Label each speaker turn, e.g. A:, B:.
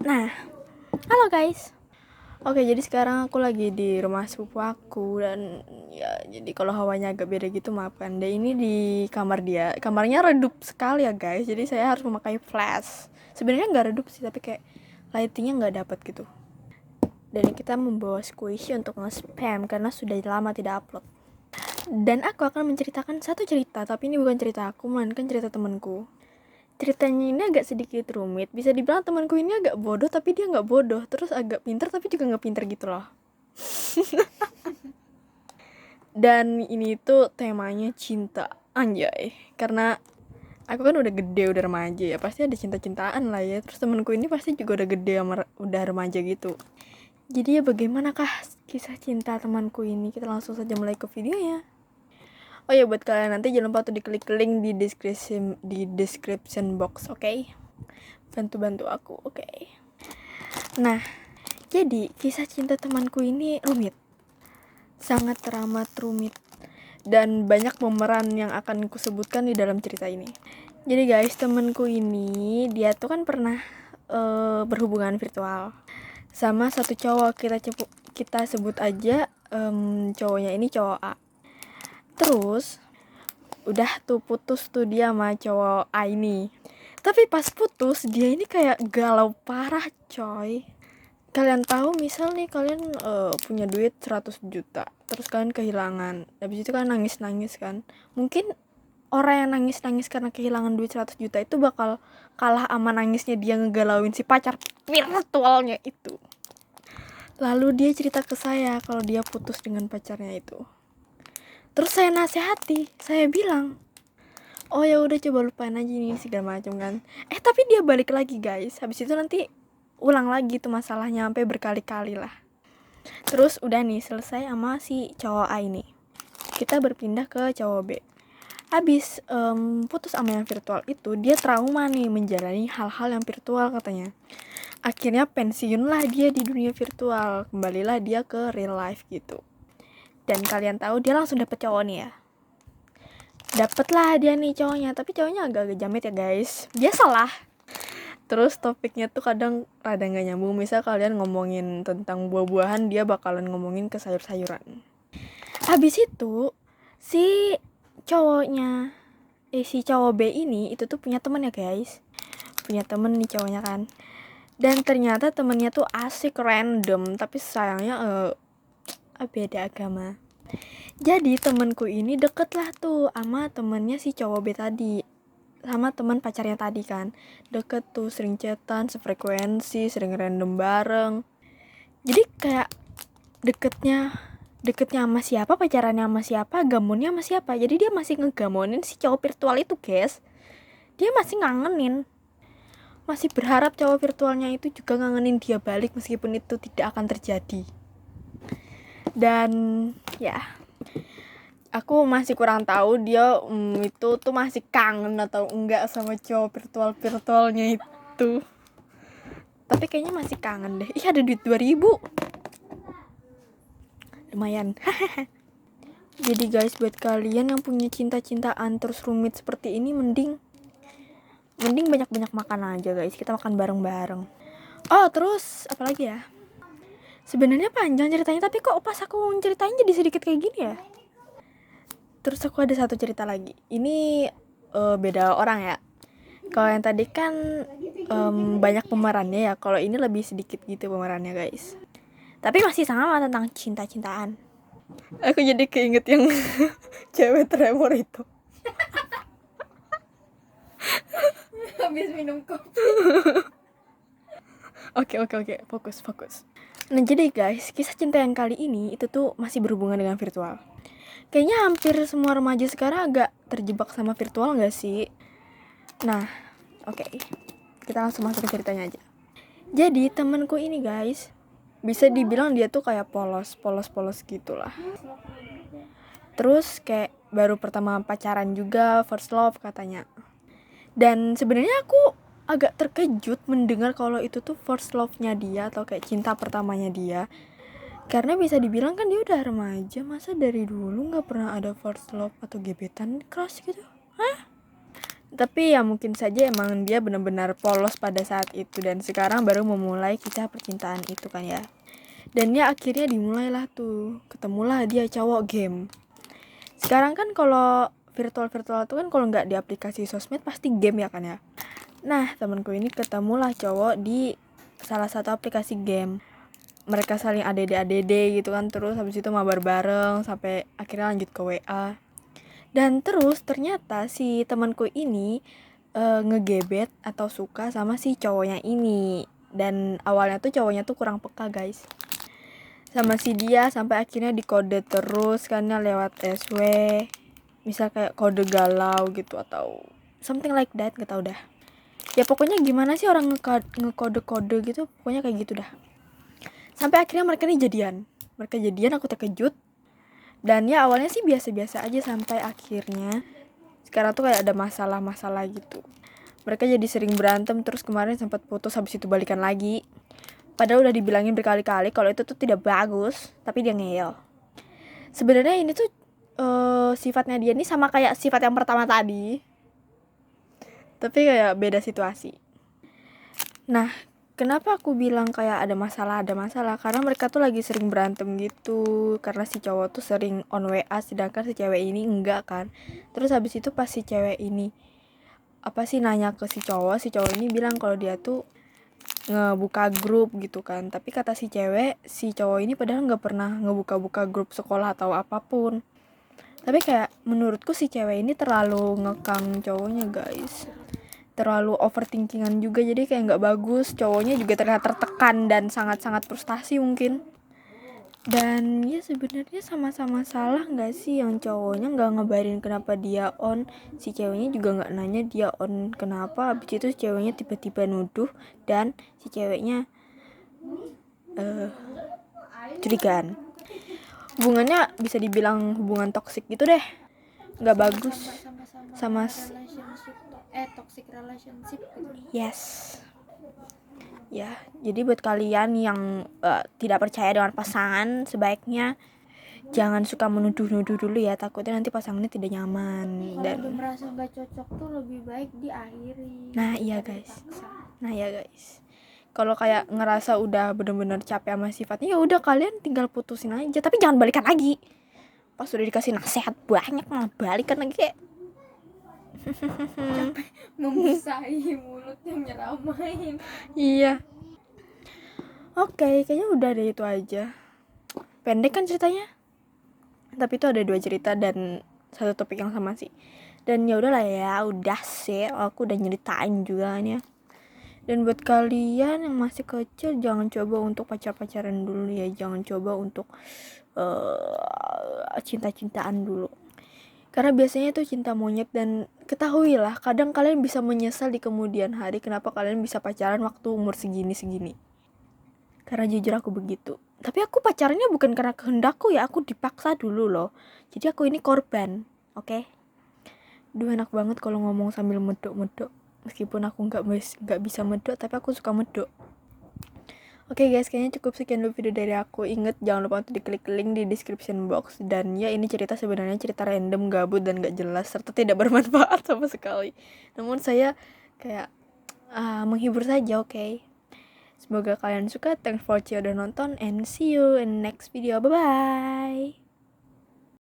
A: Nah, halo guys. Oke, jadi sekarang aku lagi di rumah sepupu aku dan ya jadi kalau hawanya agak beda gitu maafkan. Dan ini di kamar dia. Kamarnya redup sekali ya guys. Jadi saya harus memakai flash. Sebenarnya nggak redup sih, tapi kayak lightingnya nggak dapat gitu. Dan kita membawa squishy untuk nge-spam karena sudah lama tidak upload. Dan aku akan menceritakan satu cerita, tapi ini bukan cerita aku, melainkan cerita temanku. Ceritanya ini agak sedikit rumit. Bisa dibilang temanku ini agak bodoh, tapi dia nggak bodoh. Terus agak pinter, tapi juga nggak pinter gitu loh. Dan ini tuh temanya cinta, anjay. Karena aku kan udah gede, udah remaja ya. Pasti ada cinta-cintaan lah ya. Terus temanku ini pasti juga udah gede, udah remaja gitu. Jadi ya bagaimanakah kisah cinta temanku ini? Kita langsung saja mulai ke videonya. Oh ya, buat kalian nanti jangan lupa untuk diklik link di description box, oke? Bantu aku, oke? Nah, jadi kisah cinta temanku ini rumit, sangat teramat rumit, dan banyak pemeran yang akan kusebutkan di dalam cerita ini. Jadi guys, temanku ini dia tuh kan pernah berhubungan virtual sama satu cowok. Kita sebut aja cowoknya ini cowok A. Terus udah tuh putus tuh dia sama cowok A ini. Tapi pas putus dia ini kayak galau parah coy. Kalian tahu misal nih kalian punya duit 100 juta, terus kalian kehilangan. Habis itu kan nangis-nangis kan. Mungkin orang yang nangis-nangis karena kehilangan duit 100 juta itu bakal kalah sama nangisnya dia ngegalauin si pacar virtualnya itu. Lalu dia cerita ke saya kalau dia putus dengan pacarnya itu. Terus saya nasihati, saya bilang, oh ya udah coba lupain aja nih segala macam kan. Tapi dia balik lagi guys. Habis itu nanti ulang lagi tuh masalahnya sampai berkali-kali lah. Terus udah nih selesai sama si cowok A ini. Kita berpindah ke cowok B. Habis putus sama yang virtual itu, dia trauma nih menjalani hal-hal yang virtual katanya. Akhirnya pensiunlah dia di dunia virtual, kembalilah dia ke real life gitu. Dan kalian tahu dia langsung dapet cowok nih ya. Dapatlah dia nih cowoknya, tapi cowoknya agak-agak jamet ya guys. Biasalah. Terus topiknya tuh kadang rada gak nyambung. Misal kalian ngomongin tentang buah-buahan, dia bakalan ngomongin ke sayur-sayuran. Habis itu si cowoknya si cowok B ini itu tuh punya temen ya guys. Punya temen nih cowoknya kan. Dan ternyata temennya tuh asik random, tapi sayangnya beda agama. Jadi temenku ini deket lah tuh sama temennya si cowok B tadi, sama teman pacarnya tadi kan. Deket tuh, sering chatan, sefrekuensi, sering random bareng. Jadi kayak deketnya sama siapa, pacarannya sama siapa, gamonnya sama siapa. Jadi dia masih ngegamonin si cowok virtual itu guys. Dia masih ngangenin, masih berharap cowok virtualnya itu juga ngangenin dia balik meskipun itu tidak akan terjadi. Dan ya, aku masih kurang tahu dia itu tuh masih kangen atau enggak sama cowok virtualnya itu. Tapi kayaknya masih kangen deh. Ada duit 2000. Lumayan. Jadi guys, buat kalian yang punya cinta-cintaan terus rumit seperti ini, mending banyak-banyak makan aja guys. Kita makan bareng-bareng. Oh, terus apa lagi ya? Sebenarnya panjang ceritanya, tapi kok pas aku ceritain jadi sedikit kayak gini ya? Terus aku ada satu cerita lagi. Ini beda orang ya. Kalau yang tadi kan banyak pemerannya ya. Kalau ini lebih sedikit gitu pemerannya guys. Tapi masih sama tentang cinta-cintaan. Aku jadi keinget yang cewek tremor itu.
B: Habis minum kopi.
A: Oke, fokus. Nah jadi guys, kisah cinta yang kali ini itu tuh masih berhubungan dengan virtual. Kayaknya hampir semua remaja sekarang agak terjebak sama virtual gak sih? Nah, oke. Kita langsung masuk ke ceritanya aja. Jadi temanku ini guys, bisa dibilang dia tuh kayak polos gitulah. Terus kayak baru pertama pacaran juga, first love katanya. Dan sebenarnya aku agak terkejut mendengar kalau itu tuh first love-nya dia atau kayak cinta pertamanya dia. Karena bisa dibilang kan dia udah remaja, masa dari dulu gak pernah ada first love atau gebetan keras gitu? Hah? Tapi ya mungkin saja emang dia benar-benar polos pada saat itu dan sekarang baru memulai kisah percintaan itu kan ya. Dan ya akhirnya dimulailah tuh, ketemulah dia cowok game. Sekarang kan kalau virtual tuh kan kalau nggak di aplikasi sosmed pasti game ya kan ya. Nah temanku ini ketemulah cowok di salah satu aplikasi game. Mereka saling ADD gitu kan, terus habis itu mabar bareng sampai akhirnya lanjut ke WA. Dan terus ternyata si temanku ini ngegebet atau suka sama si cowoknya ini. Dan awalnya tuh cowoknya tuh kurang peka guys sama si dia, sampai akhirnya dikode terus karena lewat SW, misal kayak kode galau gitu atau something like that, gak tau dah ya. Pokoknya gimana sih orang ngekode-kode gitu, pokoknya kayak gitu dah. Sampai akhirnya mereka jadian, aku terkejut. Dan ya awalnya sih biasa-biasa aja sampai akhirnya sekarang tuh kayak ada masalah-masalah gitu. Mereka jadi sering berantem, terus kemarin sempat putus, habis itu balikan lagi. Padahal udah dibilangin berkali-kali kalau itu tuh tidak bagus, tapi dia ngeyel. Sebenarnya ini tuh sifatnya dia ini sama kayak sifat yang pertama tadi, tapi kayak beda situasi. Nah, kenapa aku bilang kayak ada masalah? Karena mereka tuh lagi sering berantem gitu. Karena si cowok tuh sering on WA, sedangkan si cewek ini enggak kan. Terus habis itu pas si cewek ini nanya ke si cowok ini bilang kalau dia tuh ngebuka grup gitu kan. Tapi kata si cewek, si cowok ini padahal nggak pernah ngebuka grup sekolah atau apapun. Tapi kayak menurutku si cewek ini terlalu ngekang cowoknya guys, terlalu overthinkingan juga, jadi kayak nggak bagus. Cowoknya juga terlihat tertekan dan sangat-sangat frustasi mungkin. Dan ya sebenarnya sama-sama salah nggak sih, yang cowoknya nggak ngabarin kenapa dia on, si ceweknya juga nggak nanya dia on kenapa. Habis itu si ceweknya tiba-tiba nuduh dan si ceweknya curigaan. Hubungannya bisa dibilang hubungan toksik gitu deh, nggak bagus. Sama
B: toxic relationship gitu.
A: Yes. Ya, jadi buat kalian yang tidak percaya dengan pasangan, sebaiknya jangan suka menuduh-nuduh dulu ya, takutnya nanti pasangannya tidak nyaman.
B: Kalau
A: Dan
B: udah merasa nggak cocok tuh lebih baik diakhiri.
A: nah iya guys, kalau kayak ngerasa udah bener-bener capek sama sifatnya, ya udah kalian tinggal putusin aja, tapi jangan balikan lagi. Pas udah dikasih nasihat banyak malah balikan lagi kayak
B: Membasahi mulut yang nyeramain.
A: iya. Oke, kayaknya udah deh itu aja. Pendek kan ceritanya, tapi itu ada 2 cerita dan satu topik yang sama sih. Dan ya udahlah ya, udah sih aku udah nyeritain juga nih ya. Dan buat kalian yang masih kecil, jangan coba untuk pacaran dulu ya, jangan coba untuk cinta-cintaan dulu. Karena biasanya itu cinta monyet, dan ketahuilah kadang kalian bisa menyesal di kemudian hari kenapa kalian bisa pacaran waktu umur segini. Karena jujur aku begitu. Tapi aku pacarannya bukan karena kehendakku ya, aku dipaksa dulu loh. Jadi aku ini korban, oke? Duh enak banget kalau ngomong sambil medok. Meskipun aku nggak bisa medok, tapi aku suka medok. Oke guys, kayaknya cukup sekian dulu video dari aku. Ingat jangan lupa untuk diklik link di description box. Dan ya ini sebenarnya cerita random, gabut dan gak jelas serta tidak bermanfaat sama sekali. Namun saya kayak menghibur saja, oke? Semoga kalian suka. Thanks for watching udah nonton, and see you in next video. Bye bye.